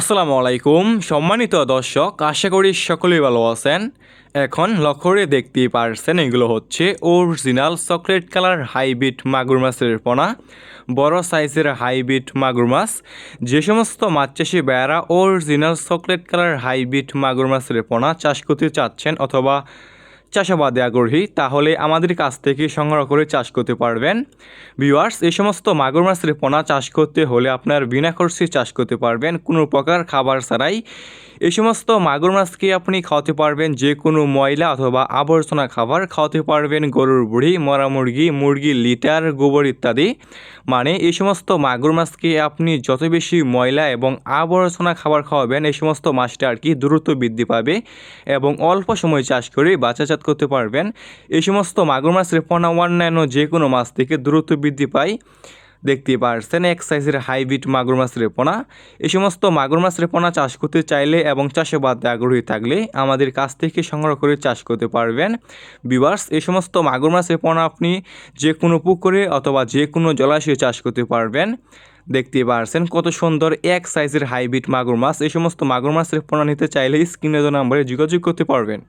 আসসালামু আলাইকুম সম্মানিত দর্শক, আশা করি সকলেই ভালো আছেন। এখন লক্ষ্য করে দেখতেই পারছেন, এগুলো হচ্ছে অরিজিনাল চকলেট কালার হাইব্রিড মাগুর মাছের পোনা, বড় সাইজের হাইব্রিড মাগুর মাছ। যে সমস্ত মাছ চাষি ভাইয়ারা অরিজিনাল চকলেট কালার হাইব্রিড মাগুর মাছের পোনা চাষ করতে চাচ্ছেন অথবা চাষাবাদে আগ্রহী, তাহলে আমাদের কাছ থেকে সংগ্রহ করে চাষ করতে পারবেন। ভিউয়ার্স, এই সমস্ত মাগুর মাছের পোনা চাষ করতে হলে আপনার বিনা খরচে চাষ করতে পারবেন, কোনো প্রকার খাবার ছাড়াই। এই সমস্ত মাগুর মাছকে আপনি খাওয়াতে পারবেন যে কোনো ময়লা অথবা আবর্জনা খাবার খাওয়াতে পারবেন, গরুর বুড়ি, মরা মুরগি, মুরগির লিটার, গোবর ইত্যাদি। মানে এই সমস্ত মাগুর মাছকে আপনি যত বেশি ময়লা এবং আবর্জনা খাবার খাওয়াবেন, এই সমস্ত মাছটা আর কি দ্রুত বৃদ্ধি পাবে এবং অল্প সময় চাষ করে বাচ্চাজাত করতে পারবেন। এই সমস্ত মাগুর মাছের পোনা অন্যান্য যে কোনো মাছ থেকে দ্রুত বৃদ্ধি পায়। দেখতে পারছেন এক সাইজের হাইব্রিড মাগুর মাছের পোনা। এই সমস্ত মাগুর মাছের পোনা চাষ করতে চাইলে এবং চাষাবাদে আগ্রহী থাকলে আমাদের কাছ থেকে সংগ্রহ করে চাষ করতে পারবেন। ভিউয়ার্স, এই সমস্ত মাগুর মাছের পোনা আপনি যে কোনো পুকুরে অথবা যে কোনো জলাশয়ে চাষ করতে পারবেন। দেখতে পারছেন কত সুন্দর এক সাইজের হাইব্রিড মাগুর মাছ। এই সমস্ত মাগুর মাছের পোনা নিতে চাইলে স্ক্রিনে দেওয়া নম্বরে যোগাযোগ করতে পারবেন।